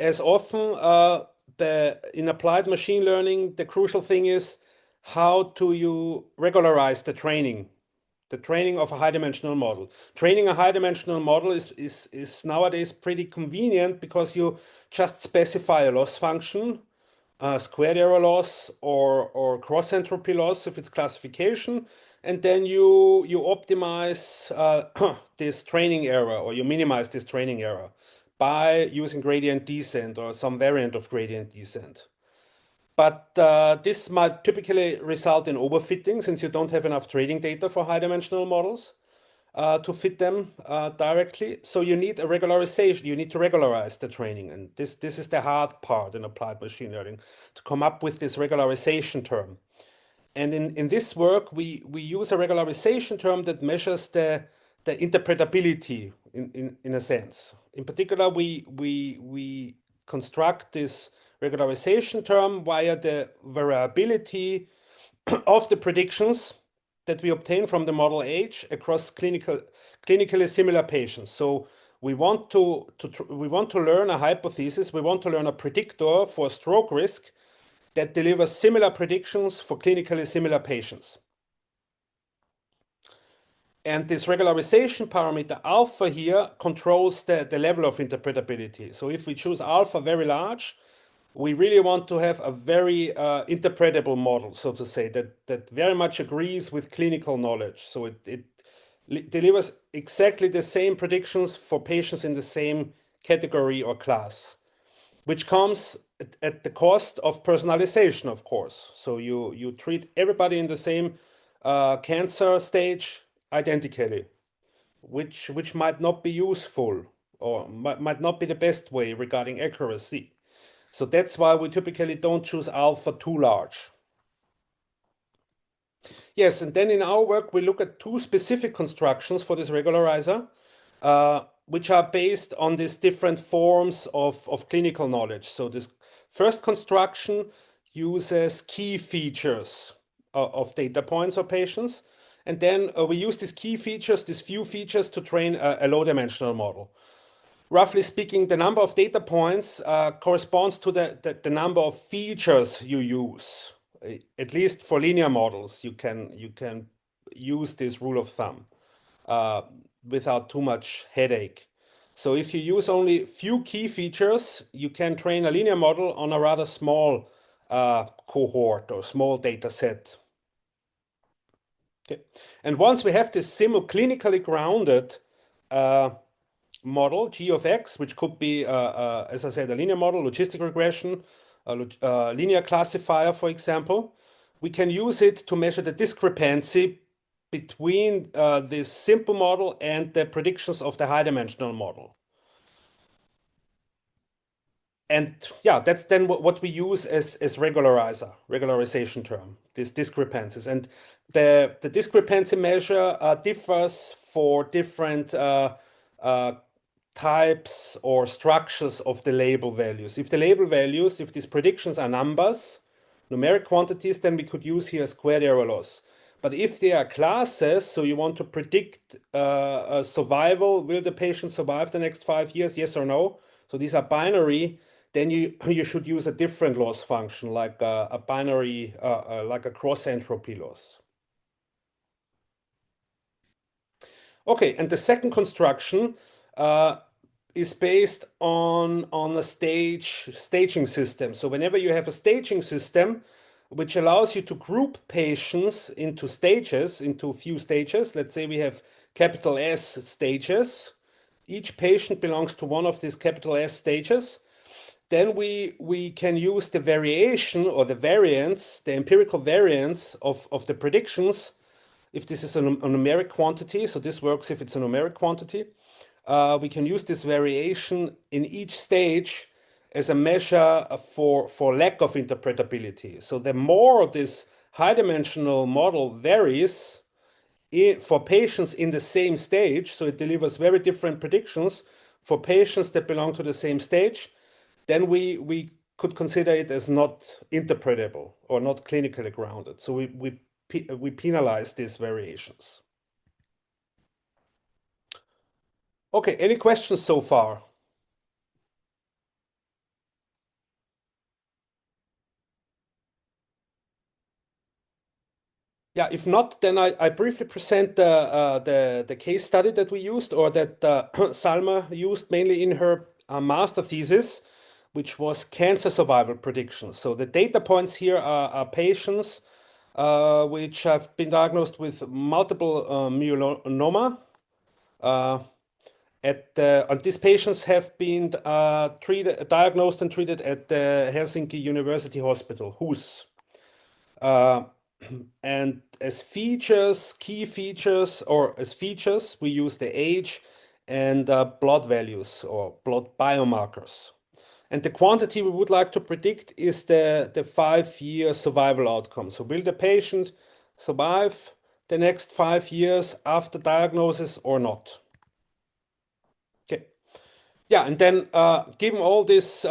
as often, in applied machine learning, the crucial thing is how do you regularize the training of a high-dimensional model. Training a high-dimensional model is nowadays pretty convenient because you just specify a loss function, squared error loss or cross entropy loss if it's classification, and then you optimize this training error, or you minimize this training error by using gradient descent or some variant of gradient descent. But this might typically result in overfitting since you don't have enough training data for high-dimensional models to fit them directly. So you need a regularization. You need to regularize the training. And this is the hard part in applied machine learning, to come up with this regularization term. And in this work, we use a regularization term that measures the interpretability in a sense. In particular, we construct this regularization term via the variability of the predictions that we obtain from the model H across clinically similar patients. So we want to learn a hypothesis. We want to learn a predictor for stroke risk that delivers similar predictions for clinically similar patients. And this regularization parameter alpha here controls the level of interpretability. So if we choose alpha very large, we really want to have a very interpretable model, so to say, that very much agrees with clinical knowledge. So it delivers exactly the same predictions for patients in the same category or class, which comes at the cost of personalization, of course. So you treat everybody in the same cancer stage identically, which might not be useful or might not be the best way regarding accuracy. So that's why we typically don't choose alpha too large. Yes, and then in our work, we look at two specific constructions for this regularizer, which are based on these different forms of clinical knowledge. So this first construction uses key features of data points or patients. And then we use these key features, these few features, to train a low-dimensional model. Roughly speaking, the number of data points corresponds to the number of features you use. At least for linear models, you can use this rule of thumb without too much headache. So if you use only few key features, you can train a linear model on a rather small cohort or small data set. Okay. And once we have this clinically grounded model, G of X, which could be, as I said, a linear model, logistic regression, a linear classifier, for example, we can use it to measure the discrepancy between this simple model and the predictions of the high-dimensional model. And yeah, that's then what we use as regularization term, these discrepancies. And the discrepancy measure differs for different types or structures of the label values. If these predictions are numbers, numeric quantities, then we could use here squared error loss. But if they are classes, so you want to predict survival, will the patient survive the next 5 years, yes or no? So these are binary, then you should use a different loss function, like a binary, like a cross entropy loss. Okay, and the second construction is based on a staging system. So whenever you have a staging system, which allows you to group patients into stages, into a few stages. Let's say we have capital S stages. Each patient belongs to one of these capital S stages. Then we can use the variation or the variance, the empirical variance of the predictions, if this is a numeric quantity. So this works if it's a numeric quantity. We can use this variation in each stage as a measure for lack of interpretability. So the more this high-dimensional model varies for patients in the same stage, so it delivers very different predictions for patients that belong to the same stage, then we could consider it as not interpretable or not clinically grounded. So we penalize these variations. Okay, any questions so far? Yeah, if not, then I briefly present the case study that we used, or that Salma used mainly in her master thesis, which was cancer survival prediction. So the data points here are patients which have been diagnosed with multiple myeloma. Uh, and these patients have been diagnosed and treated at the Helsinki University Hospital, HUS. Uh, and as features, key features, or as features, we use the age and blood values or blood biomarkers. And the quantity we would like to predict is the 5-year survival outcome. So will the patient survive the next 5 years after diagnosis or not? Okay. Yeah, and then given all these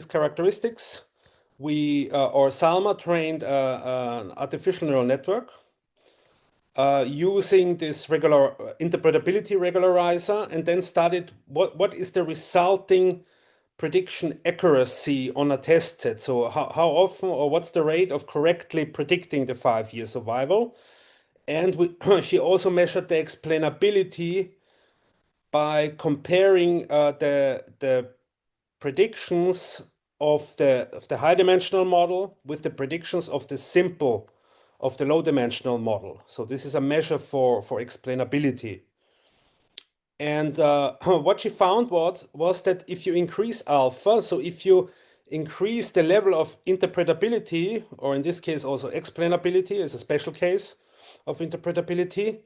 characteristics, we or Salma trained an artificial neural network using this regular interpretability regularizer, and then studied what is the resulting prediction accuracy on a test set. So how often, or what's the rate of correctly predicting the 5-year survival? And she also measured the explainability by comparing the predictions of the high dimensional model with the predictions of the low dimensional model. So this is a measure for explainability. And what she found was that if you increase alpha, so if you increase the level of interpretability, or in this case also explainability is a special case of interpretability,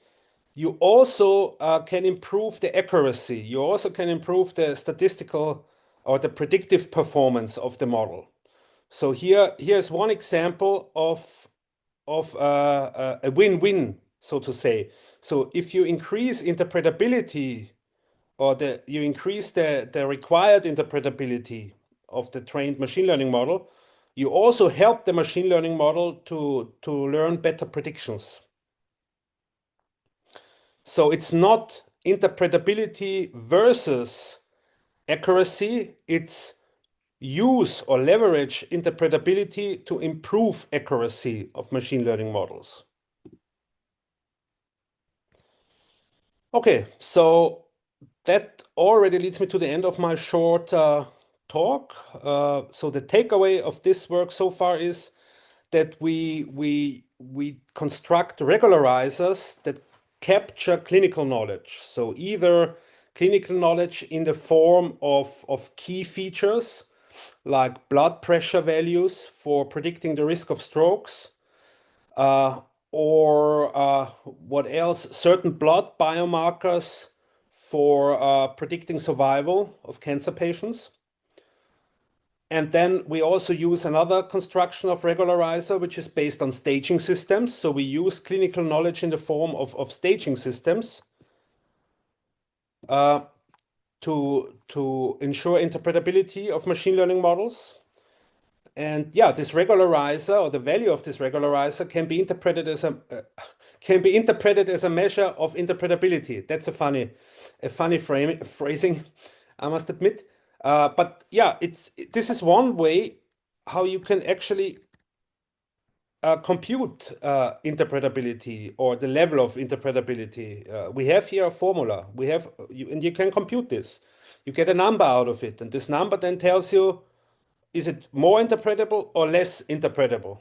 you also can improve the accuracy. You also can improve the statistical or the predictive performance of the model. So here's one example of a win-win, so to say. So if you increase interpretability, or you increase the required interpretability of the trained machine learning model, you also help the machine learning model to learn better predictions. So it's not interpretability versus accuracy, it's use or leverage interpretability to improve accuracy of machine learning models. Okay, so that already leads me to the end of my short talk. So the takeaway of this work so far is that we construct regularizers that capture clinical knowledge. So either clinical knowledge in the form of key features like blood pressure values for predicting the risk of strokes, uh, or what else? Certain blood biomarkers for predicting survival of cancer patients. And then we also use another construction of regularizer, which is based on staging systems. So we use clinical knowledge in the form of staging systems uh, to ensure interpretability of machine learning models. And yeah, this regularizer, or the value of this regularizer, can be interpreted as a measure of interpretability. That's a funny phrasing, I must admit. But yeah, this is one way how you can actually compute interpretability, or the level of interpretability. We have here a formula. And you can compute this. You get a number out of it, and this number then tells you, is it more interpretable or less interpretable?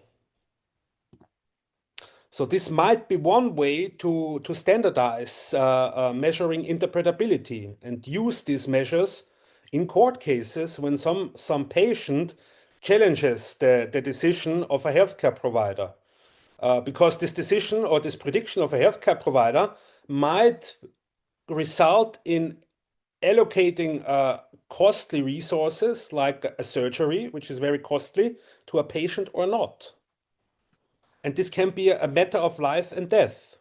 So this might be one way to standardize measuring interpretability, and use these measures in court cases when some patient challenges the decision of a healthcare provider. Because this decision or this prediction of a healthcare provider might result in allocating costly resources like a surgery, which is very costly, to a patient or not. And this can be a matter of life and death.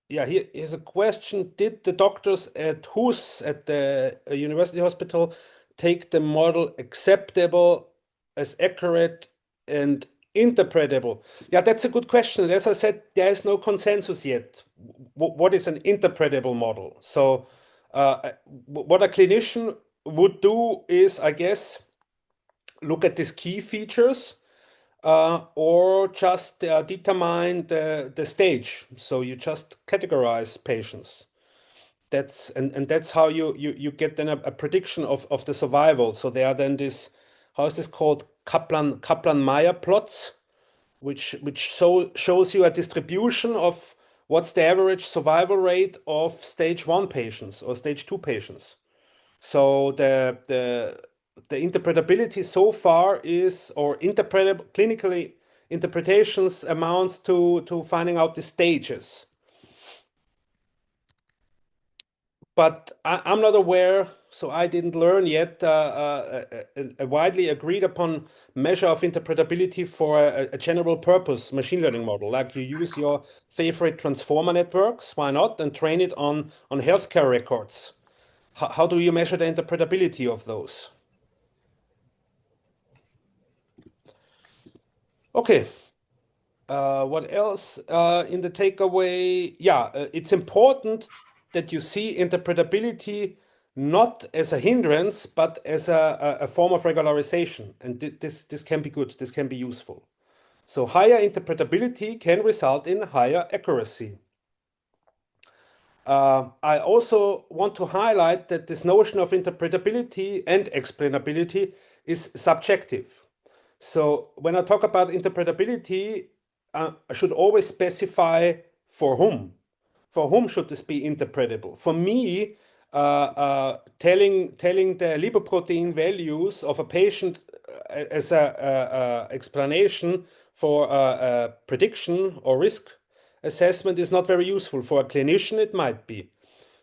Yeah, here's a question. Did the doctors at HUS, at the university hospital, take the model acceptable as accurate and interpretable? Yeah, that's a good question. As I said, there is no consensus yet. What is an interpretable model? So, what a clinician would do is, I guess, look at these key features or just determine the stage. So you just categorize patients. And that's how you get then a prediction of the survival. So there are then this, how is this called? Kaplan-Meier plots, which shows you a distribution of what's the average survival rate of stage 1 patients or stage 2 patients. So the interpretability so far is, or interpretable clinically interpretations amounts to finding out the stages. But I'm not aware, so I didn't learn yet a widely agreed upon measure of interpretability for a general purpose machine learning model. Like you use your favorite transformer networks, why not, and train it on healthcare records. How do you measure the interpretability of those? Okay. What else in the takeaway? Yeah, it's important that you see interpretability not as a hindrance, but as a form of regularization. And this can be good, this can be useful. So higher interpretability can result in higher accuracy. I also want to highlight that this notion of interpretability and explainability is subjective. So when I talk about interpretability, I should always specify for whom. For whom should this be interpretable? For me, telling the lipoprotein values of a patient as a explanation for a prediction or risk assessment is not very useful. For a clinician, it might be.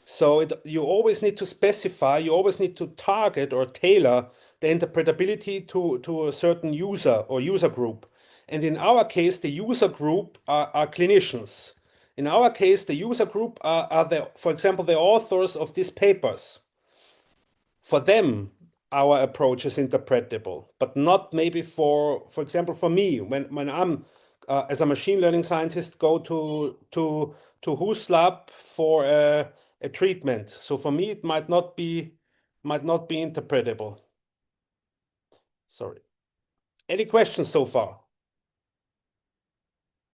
So you always need to specify, you always need to target or tailor the interpretability to a certain user or user group. And in our case, the user group are clinicians. In our case, the user group are the, for example, the authors of these papers. For them, our approach is interpretable, but not maybe for example, for me, when I'm as a machine learning scientist, go to whose lab for a treatment. So for me, it might not be interpretable. Sorry. Any questions so far?